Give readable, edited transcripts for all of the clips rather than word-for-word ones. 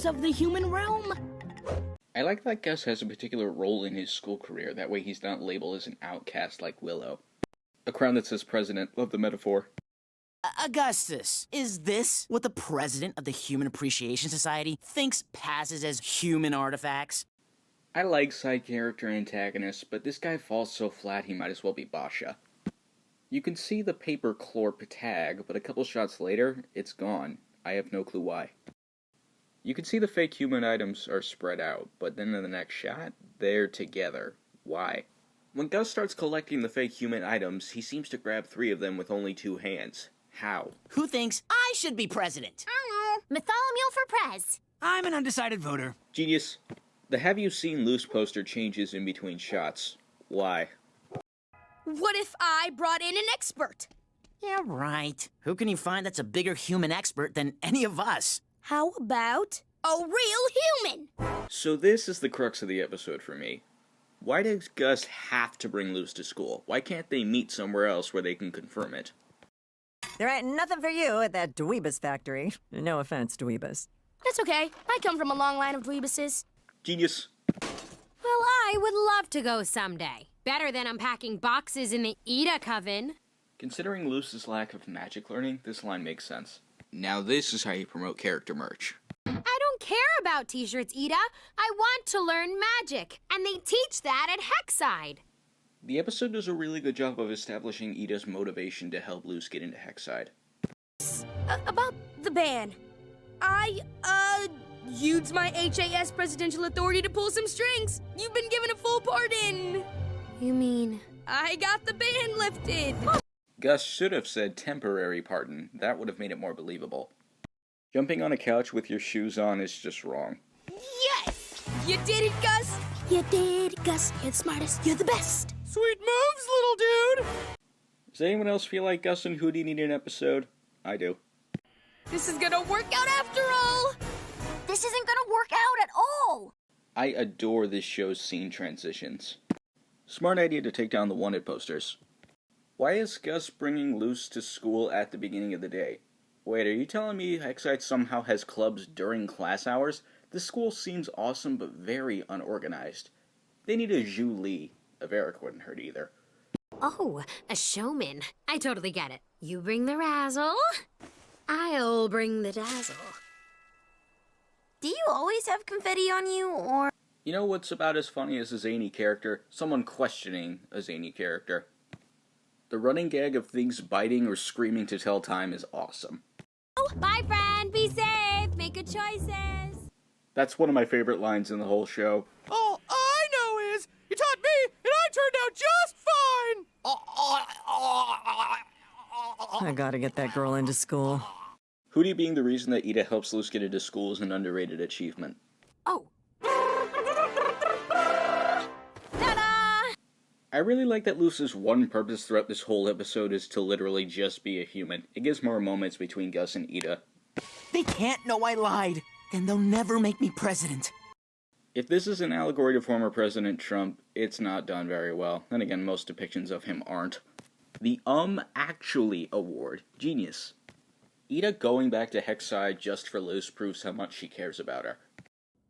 wonders of the human realm. I like that Gus has a particular role in his school career, that way he's not labeled as an outcast like Willow. A crown that says president, love the metaphor. Augustus, is this what the president of the Human Appreciation Society thinks passes as human artifacts? I like side character antagonists, but this guy falls so flat he might as well be Basha. You can see the paper clorp tag, but a couple shots later, it's gone. I have no clue why. You can see the fake human items are spread out, but then in the next shot, they're together. Why? When Gus starts collecting the fake human items, he seems to grab 3 of them with only 2 hands. How? Who thinks I should be president? I don't know. Bartholomew for prez. I'm an undecided voter. Genius. The Have You Seen Loose poster changes in between shots. Why? What if I brought in an expert? Yeah, right. Who can you find that's a bigger human expert than any of us? How about a real human? So this is the crux of the episode for me. Why does Gus have to bring Luce to school? Why can't they meet somewhere else where they can confirm it? There ain't nothing for you at that dweebus factory. No offense, dweebus. That's okay. I come from a long line of dweebuses. Genius. Well, I would love to go someday. Better than unpacking boxes in the Ida coven. Considering Luce's lack of magic learning, this line makes sense. Now this is how you promote character merch. I don't care about t-shirts, Ida. I want to learn magic, and they teach that at Hexside. The episode does a really good job of establishing Ida's motivation to help Luce get into Hexside. About the ban. I used my HAS presidential authority to pull some strings. You've been given a full pardon. You mean? I got the ban lifted. Gus should have said temporary pardon. That would have made it more believable. Jumping on a couch with your shoes on is just wrong. Yes! You did it, Gus! You did it, Gus. You're the smartest. You're the best. Sweet moves, little dude! Does anyone else feel like Gus and Hootie need an episode? I do. This is gonna work out after all. This isn't gonna work out at all! I adore this show's scene transitions. Smart idea to take down the wanted posters. Why is Gus bringing Luce to school at the beginning of the day? Wait, are you telling me Hexside somehow has clubs during class hours? This school seems awesome but very unorganized. They need a Zhu Li. A Varric wouldn't hurt either. Oh, a showman. I totally get it. You bring the razzle, I'll bring the dazzle. Do you always have confetti on you, or...? You know what's about as funny as a zany character? Someone questioning a zany character. The running gag of things biting or screaming to tell time is awesome. Oh, bye, friend. Be safe. Make good choices. That's one of my favorite lines in the whole show. All I know is, you taught me, and I turned out just fine! I gotta get that girl into school. Hootie being the reason that Ida helps Luce get into school is an underrated achievement. Oh. I really like that Luce's one purpose throughout this whole episode is to literally just be a human. It gives more moments between Gus and Ida. They can't know I lied, and they'll never make me president. If this is an allegory to former President Trump, it's not done very well. Then again, most depictions of him aren't. The Actually award. Genius. Ida going back to Hexside just for Luce proves how much she cares about her.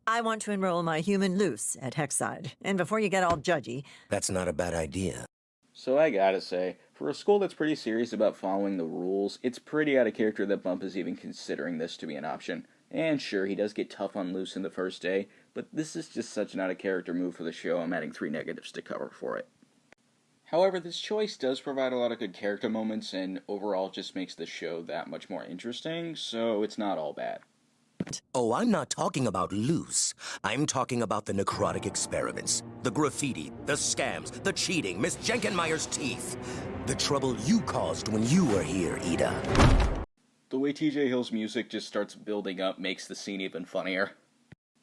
I want to enroll my human Luce at Hexside. And before you get all judgy... That's not a bad idea. So I gotta say, for a school that's pretty serious about following the rules, it's pretty out of character that Bump is even considering this to be an option. And sure, he does get tough on Luce in the first day, but this is just such an out of character move for the show, I'm adding 3 negatives to cover for it. However, this choice does provide a lot of good character moments, and overall just makes the show that much more interesting, so it's not all bad. Oh, I'm not talking about Luce. I'm talking about the necrotic experiments, the graffiti, the scams, the cheating, Miss Jenkinmeyer's teeth. The trouble you caused when you were here, Ida. The way TJ Hill's music just starts building up makes the scene even funnier.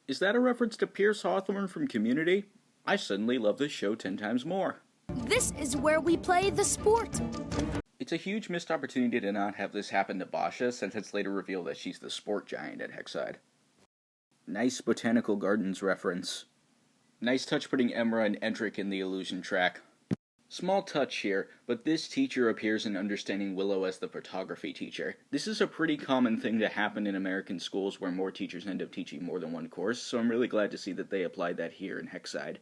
Is that a reference to Pierce Hawthorne from Community? I suddenly love this show 10 times more. This is where we play the sport. It's a huge missed opportunity to not have this happen to Basha, since it's later revealed that she's the sport giant at Hexside. Nice Botanical Gardens reference. Nice touch putting Emra and Endrick in the illusion track. Small touch here, but this teacher appears in Understanding Willow as the photography teacher. This is a pretty common thing to happen in American schools where more teachers end up teaching more than one course, so I'm really glad to see that they applied that here in Hexside.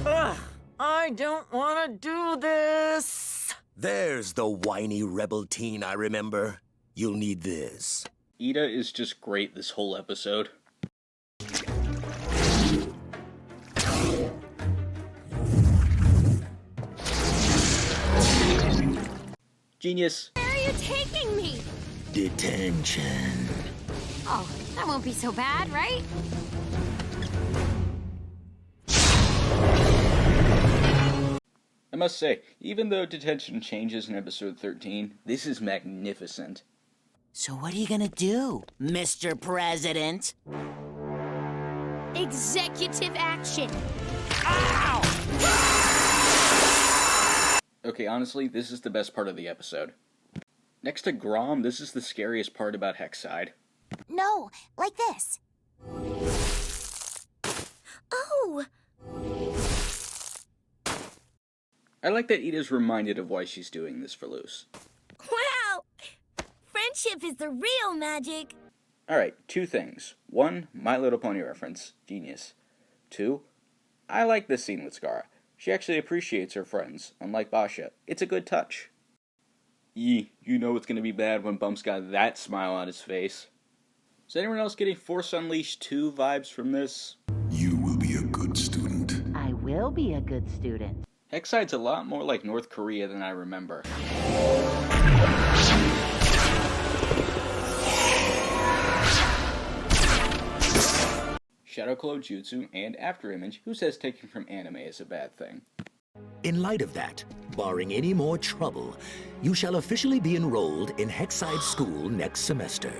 Ugh, I don't want to do this. There's the whiny rebel teen I remember. You'll need this. Ida is just great this whole episode. Genius. Where are you taking me? Detention. Oh, that won't be so bad, right? I must say, even though detention changes in episode 13, this is magnificent. So what are you gonna do, Mr. President? Executive action. Okay, honestly, this is the best part of the episode. Next to Grom, this is the scariest part about Hexside. No, like this. Oh! I like that Ida's reminded of why she's doing this for Luz. Wow! Friendship is the real magic. Alright, 2 things. 1, My Little Pony reference. Genius. 2, I like this scene with Scar. She actually appreciates her friends, unlike Basha. It's a good touch. You know it's gonna be bad when Bump's got that smile on his face. Is anyone else getting Force Unleashed 2 vibes from this? You will be a good student. I will be a good student. Hexside's a lot more like North Korea than I remember. Shadow Clone Jutsu and Afterimage, who says taking from anime is a bad thing. In light of that, barring any more trouble, you shall officially be enrolled in Hexside School next semester.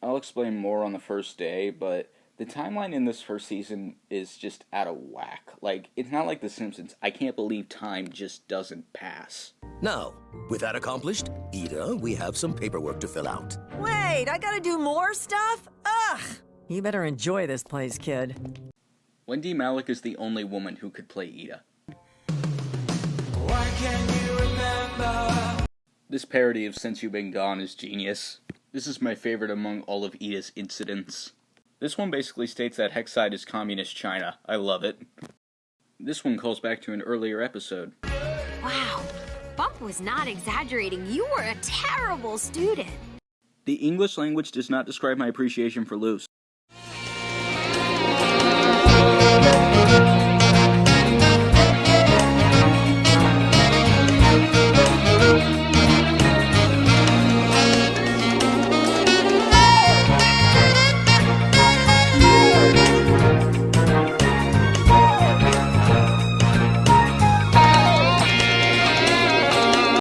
I'll explain more on the first day, but the timeline in this first season is just out of whack. Like, it's not like The Simpsons. I can't believe time just doesn't pass. Now, with that accomplished, Ida, we have some paperwork to fill out. Wait, I gotta do more stuff? Ugh! You better enjoy this place, kid. Wendy Malick is the only woman who could play Ida. Why can't you remember? This parody of Since You've Been Gone is genius. This is my favorite among all of Ida's incidents. This one basically states that Hexside is communist China. I love it. This one calls back to an earlier episode. Wow. Bump was not exaggerating. You were a terrible student. The English language does not describe my appreciation for Luz.